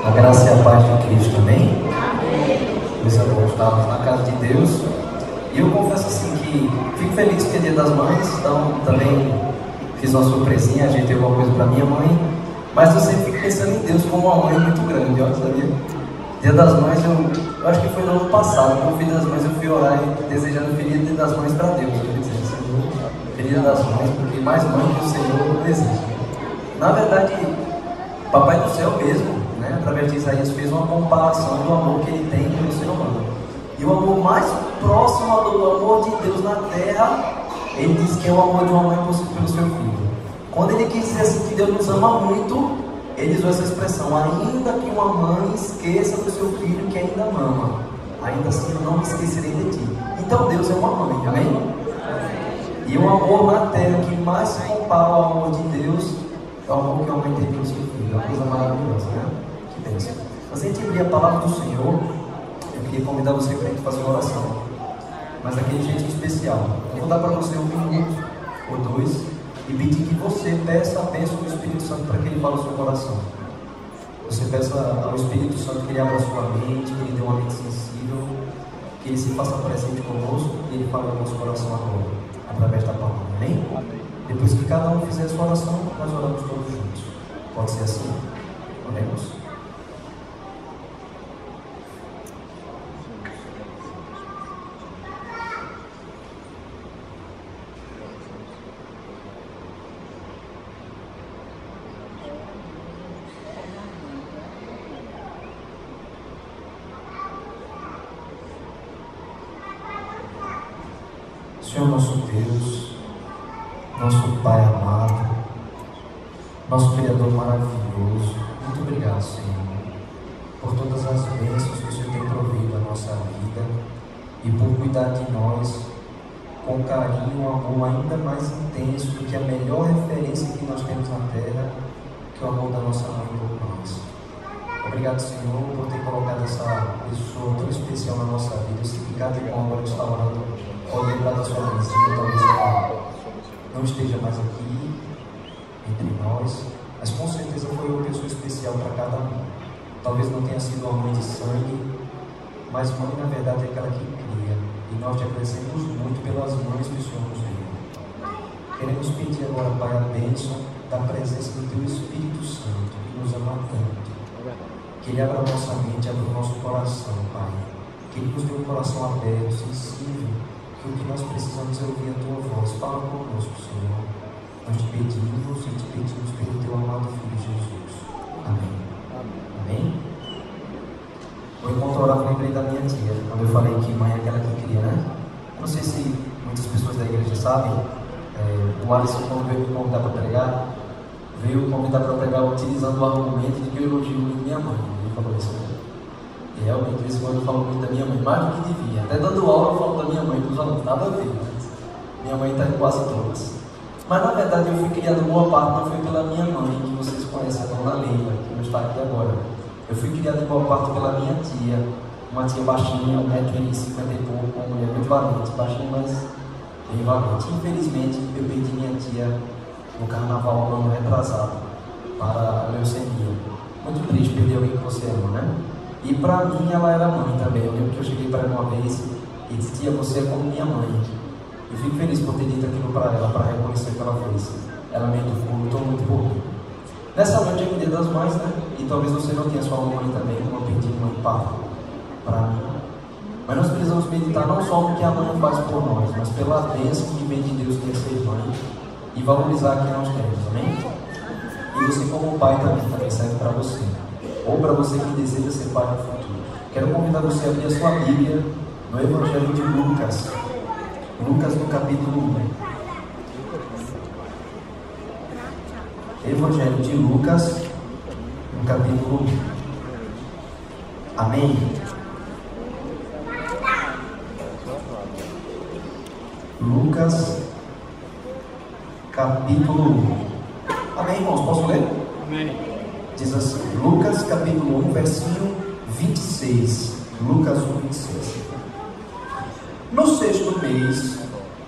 A graça e a paz de Cristo, amém? Pois é bom, estávamos na casa de Deus. E eu confesso assim que fico feliz que é Dia das Mães, então também fiz uma surpresinha, ajeitei alguma coisa para minha mãe. Mas eu sempre fico pensando em Deus como uma mãe muito grande, ó, sabia? Dia das Mães, eu acho que foi no ano passado, quando eu Dia das Mães, eu fui orar e desejando feliz Dia das Mães para Deus. Eu queria dizer, Senhor, feliz Dia das Mães, porque mais mãe que o Senhor não existe. Na verdade, Papai do Céu mesmo, né, através de Isaías, fez uma comparação do amor que ele tem pelo ser humano. E o amor mais próximo do amor de Deus na terra, ele diz que é o amor de uma mãe pelo seu filho. Quando ele quis dizer assim que Deus nos ama muito, ele usou essa expressão: ainda que uma mãe esqueça do seu filho que ainda mama, ainda assim eu não me esquecerei de ti. Então Deus é uma mãe, amém? E o amor na terra que mais se compara ao amor de Deus é o amor que a mãe tem pelo seu filho. É uma coisa maravilhosa, né? Que bênção. Mas antes de abrir a palavra do Senhor, eu queria convidar você para a gente fazer uma oração, mas daquele jeito especial. Eu vou dar para você 1 minuto ou 2 e pedir que você peça a bênção do Espírito Santo para que ele fale o seu coração. Você peça ao Espírito Santo que ele abra a sua mente, que ele dê uma mente sensível, que ele se faça presente conosco e ele fale ao nosso coração agora, através da palavra. Amém? Depois que cada um fizer a sua oração, nós oramos todos juntos. Pode ser assim? Oremos. Senhor nosso Deus, nosso Pai amado, nosso Criador maravilhoso, muito obrigado, Senhor, por todas as bênçãos que o Senhor tem provido à nossa vida e por cuidar de nós com carinho, um amor ainda mais intenso do que a melhor referência que nós temos na terra, que é o amor da nossa mãe por nós. Obrigado, Senhor, por ter colocado essa pessoa tão especial na nossa vida. Se cada irmão agora está orando, pode lembrar da sua mãezinha, talvez ela não esteja mais aqui entre nós, mas com certeza foi uma pessoa especial para cada um. Talvez não tenha sido uma mãe de sangue, mas mãe na verdade é aquela que cria, e nós te agradecemos muito pelas mães que o Senhor nos deu. Queremos pedir agora, Pai, a bênção da presença do Teu Espírito Santo, que nos ama tanto, que Ele abra a nossa mente, abra o nosso coração, Pai, que Ele nos dê um coração aberto, sensível, que o que nós precisamos é ouvir a Tua voz. Fala conosco, Senhor. Nós te pedimos e te pedimos pelo Teu amado Filho Jesus. Amém. Amém? Vou encontrar orar, lembrei da minha tia, quando eu falei que mãe é aquela que cria, né? Não sei se muitas pessoas da igreja sabem, o Alisson, quando veio me convidar para pregar, veio me convidar para pregar utilizando o argumento de que eu elogio muito minha mãe. Ele falou isso, né? E realmente, de vez em quando eu falo muito da minha mãe, mais do que devia. Até dando aula eu falo da minha mãe para os alunos, nada a ver, mas minha mãe está em quase todas. Mas na verdade eu fui criado, boa parte não foi pela minha mãe, que vocês conhecem, a dona Leila, que não está aqui agora. Eu fui criado em boa parte pela minha tia, uma tia baixinha, 1,50 m e pouco, uma mulher muito valente, baixinha, mas bem valente. Infelizmente eu perdi minha tia no carnaval, no ano retrasado, para a leucemia. Muito triste perder alguém que você ama, né? E para mim ela era mãe também. Eu lembro que eu cheguei para ela uma vez e disse: tia, você é como minha mãe. Eu fico feliz por ter dito aquilo para ela, para reconhecer o que ela fez. Ela me educou, lutou muito por mim. Nessa noite é o Dia das Mães, né? E talvez você não tenha sua mãe também, como eu perdi mãe para mim. Mas nós precisamos meditar não só no que a mãe faz por nós, mas pela bênção que vem de Deus ter ser mãe e valorizar quem nós temos, amém? E você como pai também serve para você, ou para você que deseja ser pai no futuro. Quero convidar você a abrir a sua Bíblia no Evangelho de Lucas. Lucas no capítulo 1. Evangelho de Lucas no capítulo 1. Amém? Lucas capítulo 1. Amém, irmãos? Posso ler? Amém. Diz assim, Lucas capítulo 1, versículo 26. Lucas 1, 26. No 6º mês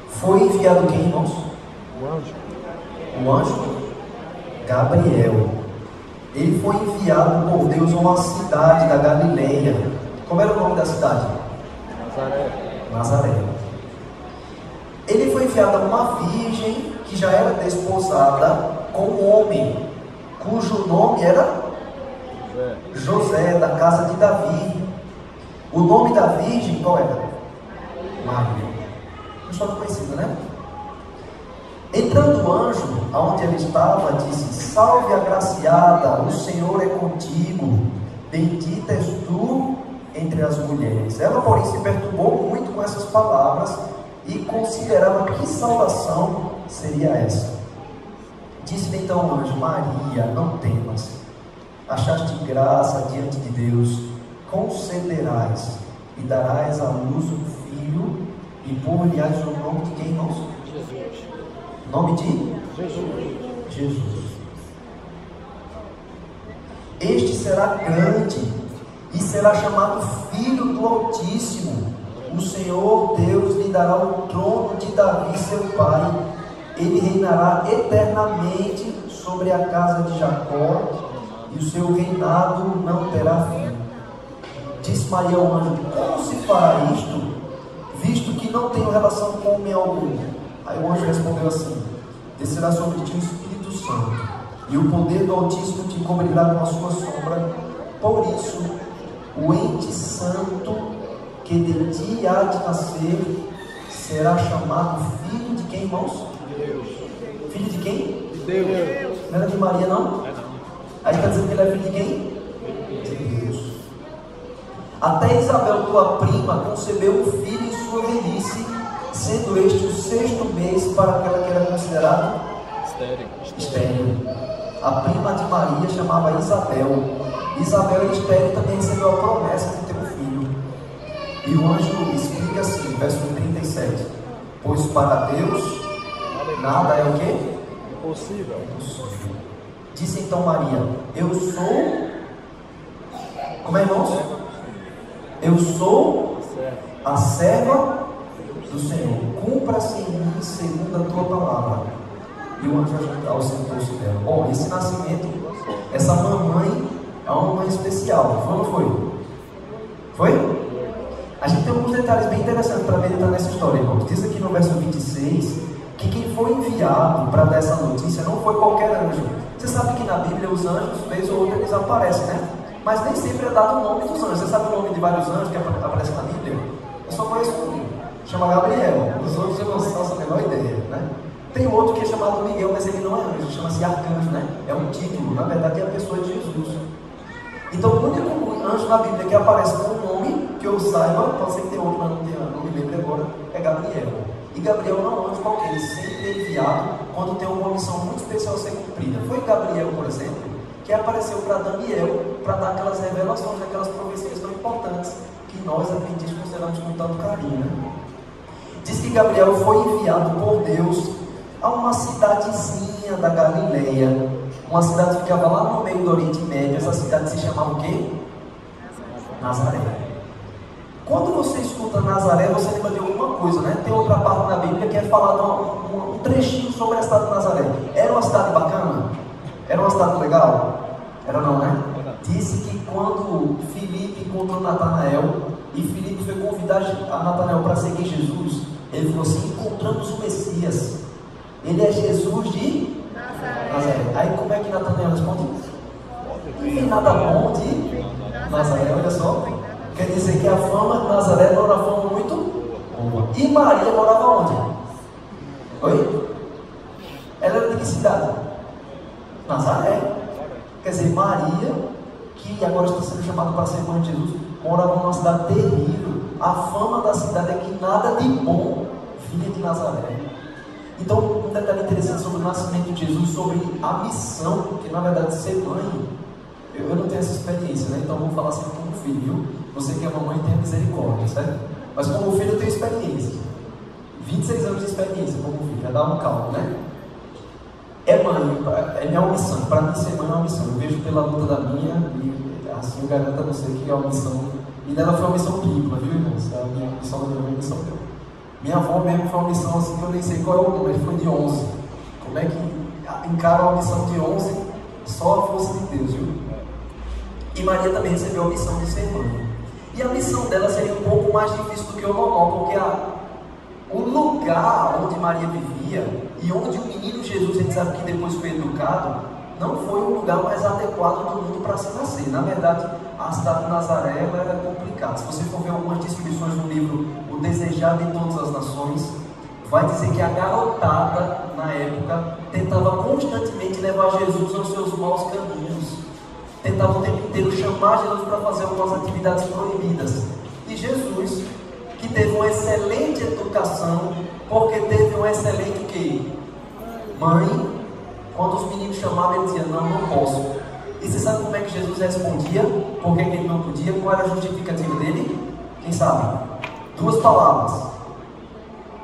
foi enviado quem, irmãos? O anjo. O anjo Gabriel Ele foi enviado por Deus a uma cidade da Galileia. Como era o nome da cidade? Nazaré. Ele foi enviado a uma virgem que já era desposada com um homem, cujo nome era José, da casa de Davi. O nome da virgem qual era? Maria. Não só conhecida, né? Entrando o anjo, aonde ele estava, disse: salve agraciada, o Senhor é contigo, bendita és tu entre as mulheres. Ela, porém, se perturbou muito com essas palavras e considerava que salvação seria essa. Disse-lhe então o anjo: Maria, não temas, achaste graça diante de Deus, concederás e darás à luz um filho, e por-lhe-ás o nome de quem, irmãos? Jesus. Nome de? Jesus. Este será grande e será chamado Filho do Altíssimo. O Senhor Deus lhe dará o trono de Davi, seu pai. Ele reinará eternamente sobre a casa de Jacó, e o seu reinado não terá fim. Disse Maria ao anjo: como se fará isto, visto que não tenho relação com homem algum? Aí o anjo respondeu assim: descerá sobre ti o Espírito Santo, e o poder do Altíssimo te cobrirá com a sua sombra. Por isso, o ente santo que de ti há de nascer será chamado filho de quem, irmãos? Deus. Filho de quem? De Deus. Não era de Maria, não? Aí está dizendo que ele é filho de quem? De Deus. Até Isabel, tua prima, concebeu um filho em sua velhice, sendo este o 6º mês para aquela que era considerada estéril. A prima de Maria chamava Isabel. Isabel estéril também recebeu a promessa de ter um filho. E o anjo explica assim, verso 37: pois para Deus nada é o quê? Impossível. Disse então Maria: eu sou, como é, irmãos? Eu sou a serva do Senhor, cumpra-se em mim segundo a tua palavra. E o anjo ausentou-se dela. Bom, esse nascimento, essa mamãe é uma mamãe especial, foi ou não foi? Foi? A gente tem alguns detalhes bem interessantes para meditar nessa história, irmãos. Diz aqui no verso 26 que quem foi enviado para dar essa notícia não foi qualquer anjo. Você sabe que na Bíblia os anjos, vez ou outra, eles aparecem, né? Mas nem sempre é dado o nome dos anjos. Você sabe o nome de vários anjos que aparecem na Bíblia? Eu só conheço um, chama Gabriel. Os outros eu não faço a menor ideia, né? Tem outro que é chamado Miguel, mas ele não é anjo, chama-se arcanjo, né? É um título, na verdade é a pessoa de Jesus. Então o único anjo na Bíblia que aparece com o nome, que eu saiba, pode ser que tenha outro, mas não me lembro agora, é Gabriel. E Gabriel não é um anjo qualquer, ele sempre é enviado quando tem uma missão muito especial a ser cumprida. Foi Gabriel, por exemplo, que apareceu para Daniel, para dar aquelas revelações, aquelas profecias tão importantes que nós adventistas consideramos com tanto carinho, né? Diz que Gabriel foi enviado por Deus a uma cidadezinha da Galileia, uma cidade que ficava lá no meio do Oriente Médio. Essa cidade se chamava o quê? Nazaré. Quando você escuta Nazaré, você lembra de alguma coisa, né? Tem outra parte na Bíblia que é falado um trechinho sobre a cidade de Nazaré. Era uma cidade bacana? Era uma cidade legal? Era não, né? Disse que quando Filipe encontrou Natanael e Filipe foi convidar a Natanael para seguir Jesus, ele falou assim: encontramos o Messias, ele é Jesus de Nazaré. Aí como é que Natanael responde? Não tem nada bom de Nazaré, olha só. Quer dizer que a fama de Nazaré era uma fama muito boa. E Maria morava onde? Oi? Ela era de que cidade? Nazaré. Quer dizer, Maria, que agora está sendo chamada para ser mãe de Jesus, morava numa cidade terrível. A fama da cidade é que nada de bom vinha de Nazaré. Então, um detalhe interessante sobre o nascimento de Jesus, sobre a missão, que na verdade ser mãe, eu não tenho essa experiência, né? Então vou falar assim como filho, viu? Você que é mamãe, tenha misericórdia, certo? Mas como filho eu tenho experiência, 26 anos de experiência como filho, já dá um cálculo, né? É mãe, é minha missão. Para mim ser mãe é uma missão. Eu vejo pela luta da minha, e assim eu garanto a você que é uma missão. E dela foi uma missão tripla, viu, irmãos? A minha missão da minha mãe, a missão dela. Minha avó mesmo foi uma missão assim que eu nem sei qual é o número, foi de 11. Como é que encara uma missão de 11 Só a força de Deus, viu? E Maria também recebeu a missão de ser mãe. E a missão dela seria um pouco mais difícil do que o normal, porque o lugar onde Maria vivia e onde o menino Jesus, a gente sabe que depois foi educado, não foi o lugar mais adequado do mundo para se nascer. Na verdade, a cidade de Nazaré era complicada. Se você for ver algumas descrições no livro O Desejado de Todas as Nações, vai dizer que a garotada, na época, tentava constantemente levar Jesus aos seus maus caminhos. Tentava o tempo inteiro chamar Jesus para fazer algumas atividades proibidas. E Jesus, que teve uma excelente educação, porque teve uma excelente quê? Mãe, quando os meninos chamavam, ele dizia, não, não posso. E você sabe como é que Jesus respondia? Por que ele não podia? Qual era a justificativa dele? Quem sabe? 2 palavras.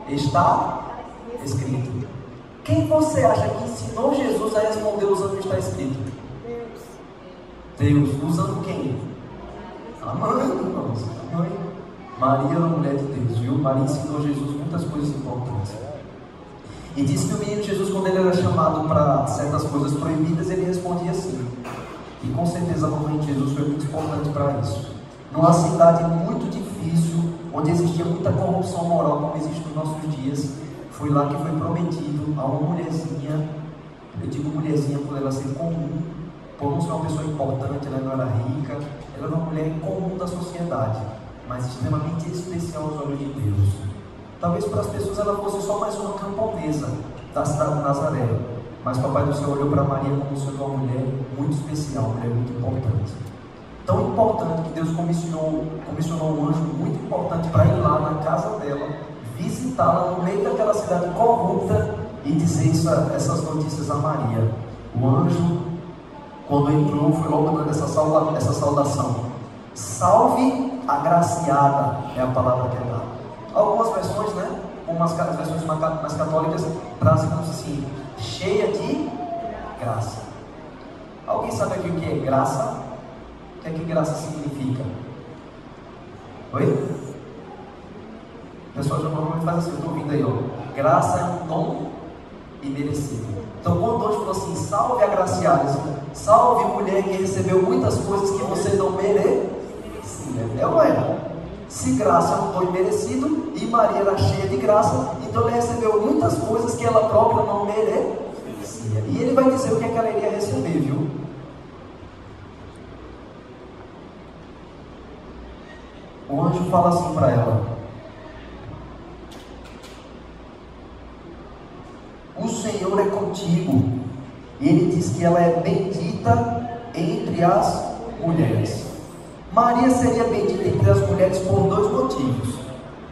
Está escrito. Quem você acha que ensinou Jesus a responder usando o que está escrito? Deus. Usando quem? A mãe, irmãos. A mãe. Maria era uma mulher de Deus, viu? Maria ensinou Jesus muitas coisas importantes. E disse que o menino Jesus, quando ele era chamado para certas coisas proibidas, ele respondia assim. E com certeza a mamãe de Jesus foi muito importante para isso. Numa cidade muito difícil, onde existia muita corrupção moral, como existe nos nossos dias, foi lá que foi prometido a uma mulherzinha. Eu digo mulherzinha por ela ser comum, por não ser uma pessoa importante, ela não era rica, ela era uma mulher comum da sociedade, mas extremamente especial aos olhos de Deus. Talvez para as pessoas ela fosse só mais uma camponesa da cidade de Nazaré, mas Papai do Céu olhou para Maria como sendo uma mulher muito especial, uma mulher muito importante. Tão importante que Deus comissionou um anjo muito importante para ir lá na casa dela, visitá-la no meio daquela cidade corrupta e dizer essas notícias a Maria. O anjo, quando entrou, foi logo dando essa saudação. Salve agraciada, é a palavra que é dada. Algumas versões, né, como as versões mais católicas, trazem como assim, cheia de graça. Alguém sabe aqui o que é graça? O que é que graça significa? Oi? O pessoal já normalmente faz assim, eu estou ouvindo aí, ó. Graça é um dom imerecido. Então, quando o anjo falou assim, salve agraciada, salve mulher que recebeu muitas coisas que você não merecia, é ou não é? Se graça é um dom imerecido e Maria era cheia de graça, então ela recebeu muitas coisas que ela própria não merecia. E ele vai dizer o que é que ela iria receber, viu? O anjo fala assim para ela: o Senhor é contigo. E ele diz que ela é bendita entre as mulheres. Maria seria bendita entre as mulheres por 2 motivos.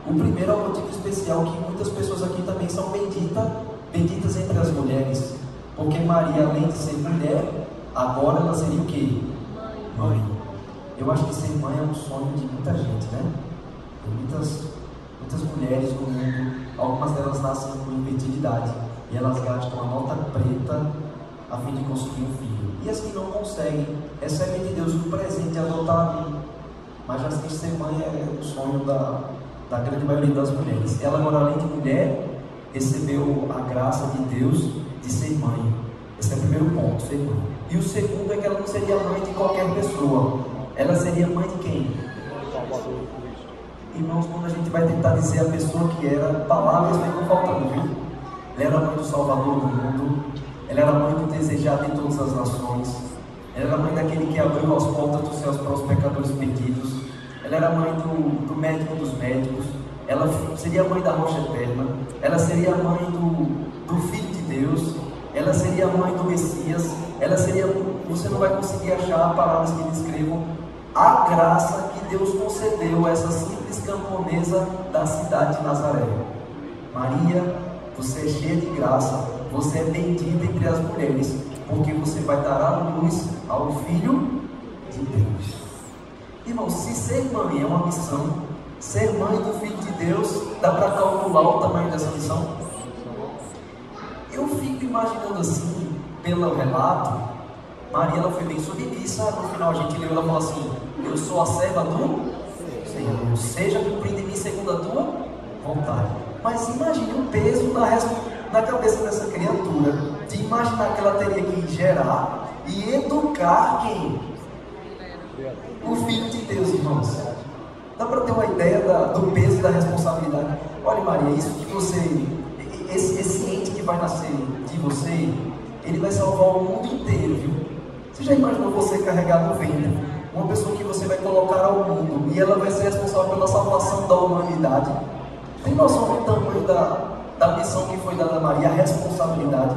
O primeiro é um motivo especial, que muitas pessoas aqui também são benditas entre as mulheres, porque Maria, além de ser mulher, agora ela seria o quê? Mãe. Eu acho que ser mãe é um sonho de muita gente, né? Tem muitas mulheres no mundo, algumas delas nascem com infertilidade e elas gastam a nota preta a fim de conseguir um filho. E as que não conseguem, recebem de Deus um presente de adotar um. Mas já que ser mãe é o sonho da grande maioria das mulheres. Ela agora, além de mulher, recebeu a graça de Deus de ser mãe. Esse é o primeiro ponto, ser mãe. E o segundo é que ela não seria mãe de qualquer pessoa. Ela seria mãe de quem? Irmãos, quando a gente vai tentar dizer a pessoa que era, palavras ficam faltando, viu? Ela era mãe do Salvador do mundo. Ela era mãe do desejado em todas as nações. Ela era mãe daquele que abriu as portas dos céus para os pecadores perdidos. Ela era mãe do médico dos médicos. Ela seria mãe da rocha eterna. Ela seria mãe do Filho de Deus. Ela seria mãe do Messias. Ela seria... Você não vai conseguir achar palavras que descrevam a graça que Deus concedeu a essa simples camponesa da cidade de Nazaré. Maria, você é cheia de graça. Você é bendita entre as mulheres, porque você vai dar à luz ao Filho de Deus. Irmão, se ser mãe é uma missão, ser mãe do Filho de Deus, dá para calcular o tamanho dessa missão? Eu fico imaginando assim, pelo relato, Maria ela foi bem submissa, no final a gente leu, ela falou assim: eu sou a serva do Senhor, seja cumprida em mim segundo a tua vontade. Mas imagine o peso na cabeça dessa criatura, de imaginar que ela teria que gerar e educar quem? O Filho de Deus, irmãos. Dá para ter uma ideia do peso e da responsabilidade. Olha, Maria, isso que você, esse ente que vai nascer de você, ele vai salvar o mundo inteiro, viu? Você já imaginou você carregar no ventre uma pessoa que você vai colocar ao mundo e ela vai ser responsável pela salvação da humanidade? Tem noção do tamanho da missão que foi dada a Maria, a responsabilidade?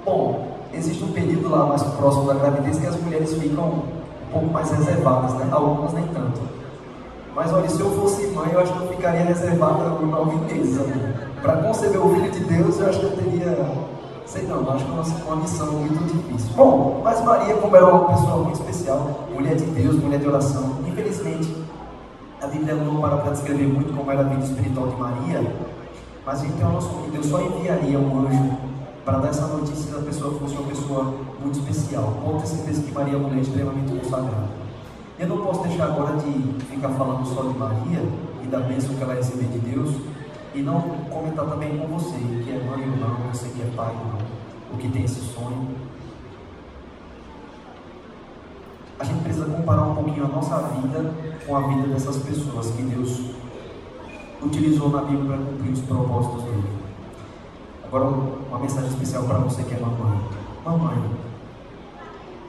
Bom, existe um período lá mais próximo da gravidez que as mulheres ficam um pouco mais reservadas, né? Algumas nem tanto. Mas olha, se eu fosse mãe, eu acho que eu ficaria reservada por 9 meses. Para conceber o Filho de Deus, eu acho que eu teria, sei não, acho que uma missão muito difícil. Bom, mas Maria, como era uma pessoa muito especial, mulher de Deus, mulher de oração, infelizmente, a Bíblia não para descrever muito como era a vida espiritual de Maria, mas a gente tem uma noção que Deus só enviaria um anjo para dar essa notícia se a pessoa fosse uma pessoa muito especial. Pode ter certeza que Maria é uma mulher extremamente consagrada. Eu não posso deixar agora de ficar falando só de Maria e da bênção que ela recebeu de Deus e não comentar também com você, que é mãe ou não, você que é pai ou não, ou que tem esse sonho. A gente precisa comparar um pouquinho a nossa vida com a vida dessas pessoas que Deus utilizou na Bíblia para cumprir os propósitos dele. Agora, uma mensagem especial para você que é mamãe. Mamãe,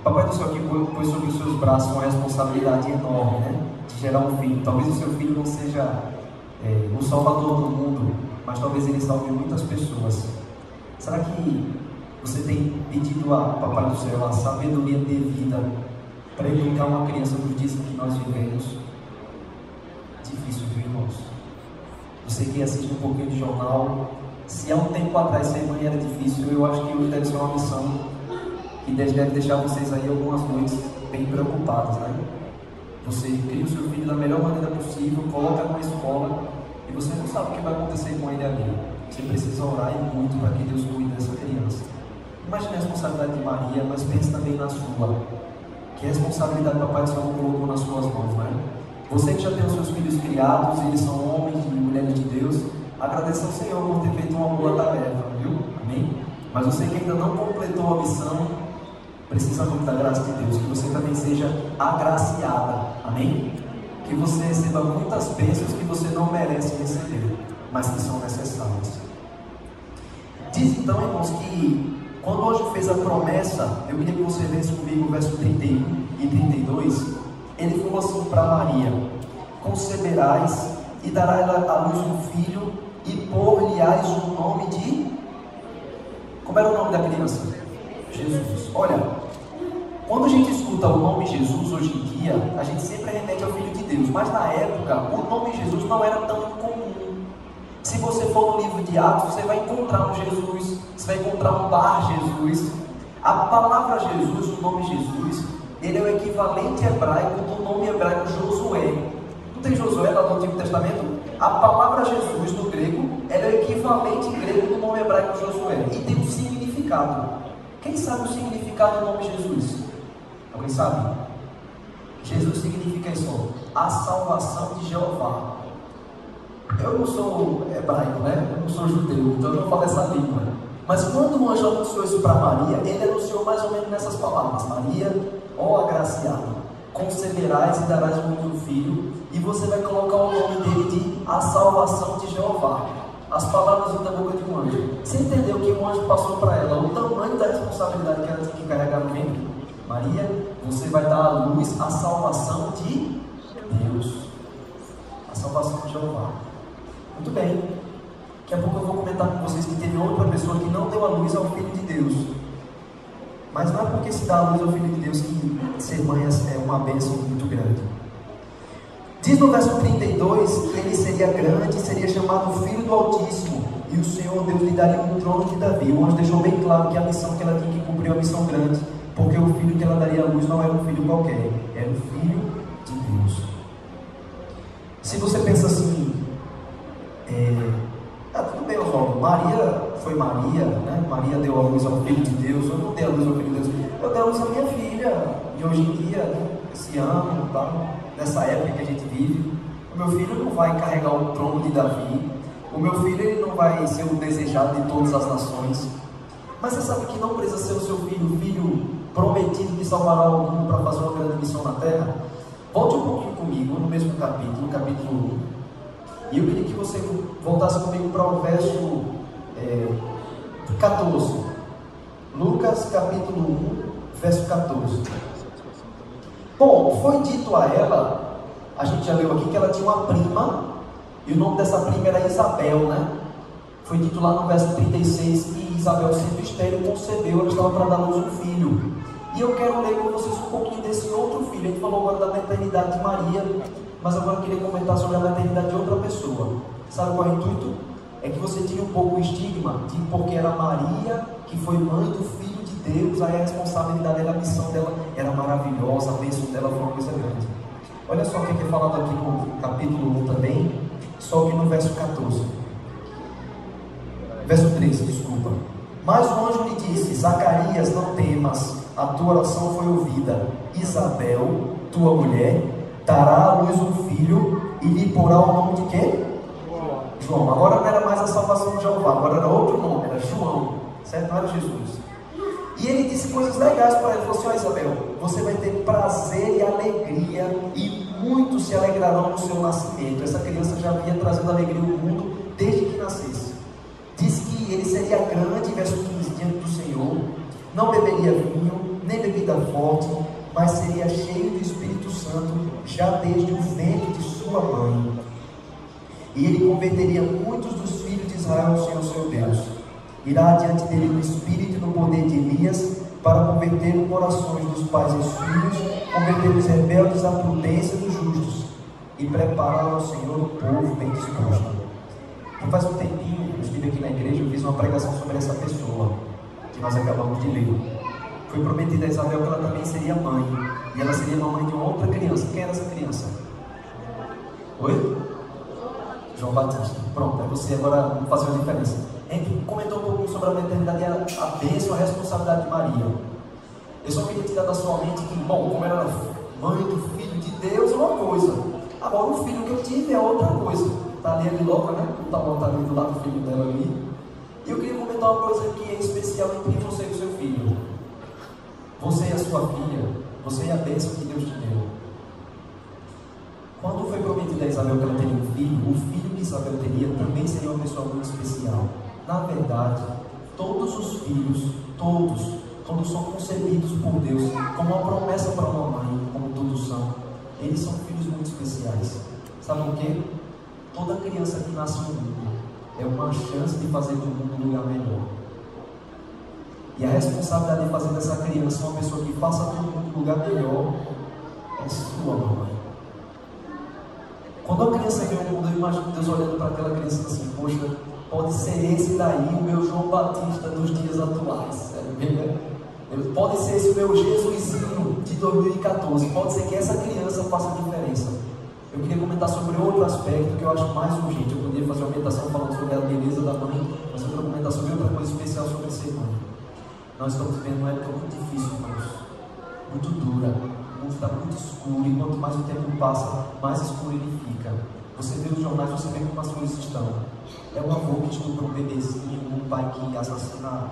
Papai do Céu aqui pôs sobre os seus braços uma responsabilidade enorme, né? De gerar um filho. Talvez o seu filho não seja o salvador do mundo, mas talvez ele salve muitas pessoas. Será que você tem pedido a Papai do Céu a sabedoria devida para educar uma criança nos dias que nós vivemos? Difícil, viu, irmãos? Você que assiste um pouquinho de jornal, se há um tempo atrás ser mãe era difícil, eu acho que hoje deve ser uma missão que deve deixar vocês aí algumas noites bem preocupados, né? Você cria o seu filho da melhor maneira possível, coloca numa escola e você não sabe o que vai acontecer com ele ali. Você precisa orar e muito para que Deus cuide dessa criança. Imagine a responsabilidade de Maria, mas pense também na sua. Que responsabilidade o Papai do Céu colocou nas suas mãos, né? Você que já tem os seus filhos criados, eles são homens e mulheres de Deus, agradeça ao Senhor por ter feito uma boa tarefa, viu? Amém? Mas você que ainda não completou a missão, precisa muito da graça de Deus, que você também seja agraciada, amém? Que você receba muitas bênçãos que você não merece receber, mas que são necessárias. Diz então, irmãos, que quando o anjo fez a promessa, eu queria que você lesse comigo o verso 31 e 32, ele falou assim para Maria: conceberás e darás à luz um filho e por-lhe-ás o nome de... Como era o nome da criança? Jesus. Olha, quando a gente escuta o nome Jesus hoje em dia, a gente sempre remete ao Filho de Deus, mas na época o nome Jesus não era tão comum. Se você for no livro de Atos, você vai encontrar um Jesus, você vai encontrar um bar Jesus. A palavra Jesus, o nome Jesus, ele é o equivalente hebraico do nome hebraico Josué. Não tem Josué lá no Antigo Testamento? A palavra Jesus no grego, ela é o equivalente grego do nome hebraico Josué e tem um significado. Quem sabe o significado do nome Jesus? Alguém sabe? Jesus significa isso, a salvação de Jeová. Eu não sou hebraico, né? Eu não sou judeu, então eu não falo essa língua. Mas quando o anjo anunciou isso para Maria, ele anunciou mais ou menos nessas palavras: Maria, ó agraciada, conceberás e darás um filho, e você vai colocar o nome dele de a salvação de Jeová. As palavras da boca de um anjo. Você entendeu que o anjo passou para ela o tamanho da responsabilidade que ela tinha que carregar no ventre? Maria, você vai dar à luz a salvação de Deus, a salvação de Jeová. Muito bem. Daqui a pouco eu vou comentar com vocês que teve outra pessoa que não deu a luz ao Filho de Deus. Mas não é porque se dá a luz ao Filho de Deus que ser mãe é uma bênção muito grande. Diz no verso 32 que ele seria grande, seria chamado Filho do Altíssimo, e o Senhor Deus lhe daria um trono de Davi. O anjo deixou bem claro que a missão que ela tinha que cumprir é uma missão grande, porque o filho que ela daria à luz não era um filho qualquer, era o Filho de Deus. Se você pensa assim, tudo bem, Oswaldo, Maria foi Maria, né? Maria deu a luz ao Filho de Deus. Eu não dei a luz ao Filho de Deus, eu dei a luz à minha filha, de hoje em dia, né? Esse ano, tá? Nessa época que a gente vive. O meu filho não vai carregar o trono de Davi, o meu filho ele não vai ser o desejado de todas as nações. Mas você sabe que não precisa ser o seu filho, o filho prometido que salvará o mundo para fazer uma grande missão na terra? Volte um pouquinho comigo no mesmo capítulo, no capítulo 1. E eu queria que você voltasse comigo para o verso 14. Lucas capítulo 1, verso 14. Bom, foi dito a ela, a gente já leu aqui que ela tinha uma prima, e o nome dessa prima era Isabel, né? Foi dito lá no verso 36 que Isabel, sendo estéril, concebeu, ela estava para dar à luz um filho. E eu quero ler com vocês um pouquinho desse outro filho. A gente falou agora da maternidade de Maria, mas agora eu queria comentar sobre a maternidade de outra pessoa. Sabe qual é o intuito? É que você tinha um pouco o estigma de porque era Maria que foi mãe do Filho de Deus, aí a responsabilidade dela, a missão dela era maravilhosa, a bênção dela foi uma coisa grande. Olha só o que é falado aqui no capítulo 1 também, só que no verso 14. Verso 13, desculpa. Mas o anjo lhe disse: Zacarias, não temas, a tua oração foi ouvida. Isabel, tua mulher, dará à luz um filho e lhe porá o nome de quê? João. Agora não era mais a salvação de Jeová, agora era outro nome, era João, certo? Não era Jesus. E ele disse coisas legais para ele. Ele falou assim: ó Isabel, você vai ter prazer e alegria, e muitos se alegrarão no seu nascimento. Essa criança já vinha trazendo alegria ao mundo desde que nascesse. Disse que ele seria grande, verso 15, diante do Senhor, não beberia vinho, nem bebida forte, mas seria cheio do Espírito Santo, já desde o ventre de sua mãe. E ele converteria muitos dos filhos de Israel ao Senhor seu Deus. Irá adiante dele no espírito e no poder de Elias, para converter os corações dos pais aos filhos, converter os rebeldes à prudência dos justos, e preparar ao Senhor o povo bem disposto. E faz um tempinho, eu estive aqui na igreja, eu fiz uma pregação sobre essa pessoa, que nós acabamos de ler. Foi prometida a Isabel que ela também seria mãe, e ela seria uma mãe de uma outra criança. Quem era essa criança? Oi? João Batista. Pronto, aí você agora vai fazer uma diferença. A gente comentou um pouquinho sobre a maternidade, a bênção, a responsabilidade de Maria. Eu só queria tirar da sua mente que, bom, como ela era mãe do Filho de Deus é uma coisa, agora o filho que eu tive é outra coisa. Está ali a louca, né? Não está montado ali do lado do filho dela ali. E eu queria comentar uma coisa que é especial entre você e o seu filho. Você e a sua filha, você e a bênção que Deus te deu. Quando foi prometido a Isabel que ela teria um filho, o filho que Isabel teria também seria uma pessoa muito especial. Na verdade, todos os filhos, todos, quando são concebidos por Deus, como uma promessa para uma mãe, como todos são, eles são filhos muito especiais. Sabe por quê? Toda criança que nasce no mundo é uma chance de fazer do mundo um lugar melhor. E a responsabilidade de fazer dessa criança uma pessoa que faça do mundo um lugar melhor é sua, mamãe. Quando a criança vem ao mundo, eu imagino Deus olhando para aquela criança assim: poxa, pode ser esse daí o meu João Batista dos dias atuais. Pode ser esse o meu Jesusinho de 2014. Pode ser que essa criança faça a diferença. Eu queria comentar sobre outro aspecto que eu acho mais urgente. Eu poderia fazer uma meditação falando sobre a beleza da mãe, mas eu quero comentar sobre outra coisa especial sobre ser mãe. Nós estamos vivendo uma época muito difícil, irmãos, muito dura. O mundo está muito escuro, e quanto mais o tempo passa, mais escuro ele fica. Você vê os jornais, você vê como as coisas estão. É um avô que estupra um bebezinho, um pai que assassina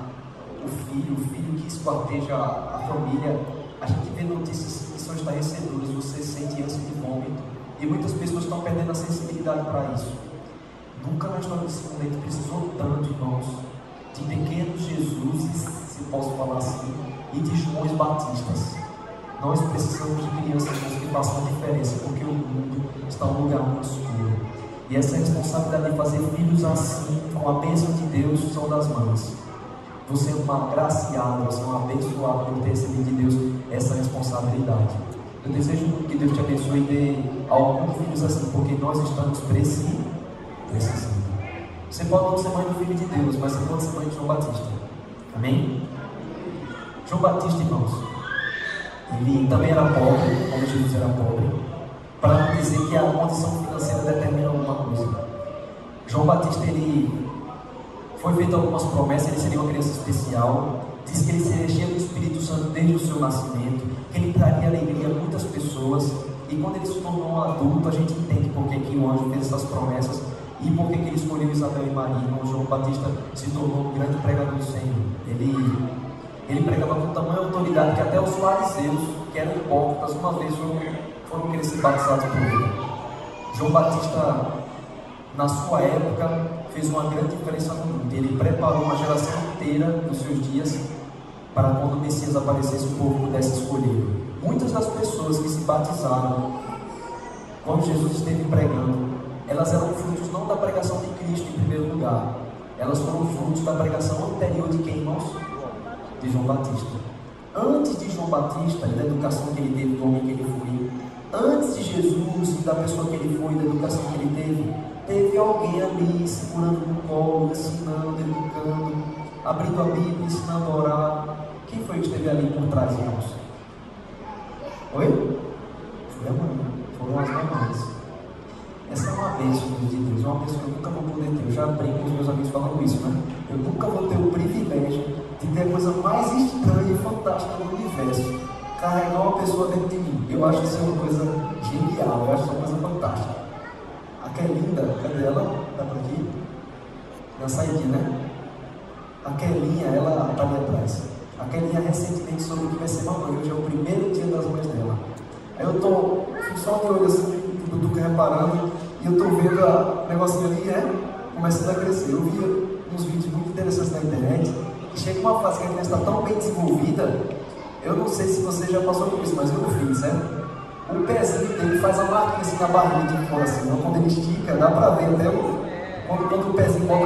o filho que esquarteja a família. A gente vê notícias que são estarrecedoras, você sente ânsia de vômito, e muitas pessoas estão perdendo a sensibilidade para isso. Nunca na história desse mundo a gente precisou tanto, irmãos, de pequenos Jesuses, se posso falar assim, e de Joões Batistas. Nós precisamos de crianças que façam a diferença, porque o mundo está um lugar muito escuro. E essa responsabilidade de fazer filhos assim, com a bênção de Deus, são das mães. Você é uma agraciada, você é uma abençoada por ter recebido de Deus essa responsabilidade. Eu desejo muito que Deus te abençoe e dê alguns filhos assim, porque nós estamos precisando. Você pode não ser mãe do Filho de Deus, mas você pode ser mãe de João Batista. Amém? João Batista, irmãos, ele também era pobre, como Jesus era pobre, para não dizer que a condição financeira determina alguma coisa. João Batista, ele foi feito algumas promessas, ele seria uma criança especial, diz que ele seria cheio do Espírito Santo desde o seu nascimento, que ele traria alegria a muitas pessoas, e quando ele se tornou um adulto, a gente entende por que o anjo fez essas promessas, e por que ele escolheu Isabel e Maria. O João Batista se tornou um grande pregador do Senhor. Ele Ele pregava com tamanha autoridade que até os fariseus, que eram hipócritas, uma vez foram querer ser batizados por ele. João Batista, na sua época, fez uma grande diferença no mundo. Ele preparou uma geração inteira dos seus dias para quando o Messias aparecesse, o povo pudesse escolher. Muitas das pessoas que se batizaram quando Jesus esteve pregando, elas eram frutos não da pregação de Cristo em primeiro lugar, elas foram frutos da pregação anterior de quem, irmãos? De João Batista. Antes de João Batista e da educação que ele teve, do homem que ele foi, antes de Jesus e da pessoa que ele foi, da educação que ele teve alguém ali segurando no colo, ensinando, educando, abrindo a Bíblia, ensinando a orar. Quem foi que esteve ali por trás, irmãos? Oi? Foi a mãe, foram as mamães. Essa é uma bênção de Deus, é uma bênção que eu nunca vou poder ter. Eu já brinco com os meus amigos falando isso, né? Eu nunca vou ter o privilégio de ter a coisa mais estranha e fantástica do universo, carregar uma pessoa dentro de mim. Eu acho isso uma coisa genial, eu acho isso uma coisa fantástica. A Kelinda, cadê ela? Tá por aqui? Na saidinha, né? A Kelinha, ela tá ali atrás. A Kelinha recentemente soube que vai ser mamãe, hoje é o primeiro dia das mães dela. Aí eu tô só de olho assim, o Duca reparando, e eu tô vendo o negocinho ali, né? Começando a crescer. Eu vi uns vídeos muito interessantes na internet, e chega uma fase que a criança está tão bem desenvolvida, eu não sei se você já passou por isso, mas eu fiz, certo? O pezinho dele faz a marquinha assim na barriga de fora, assim, então, quando ele estica, dá pra ver até quando o pezinho volta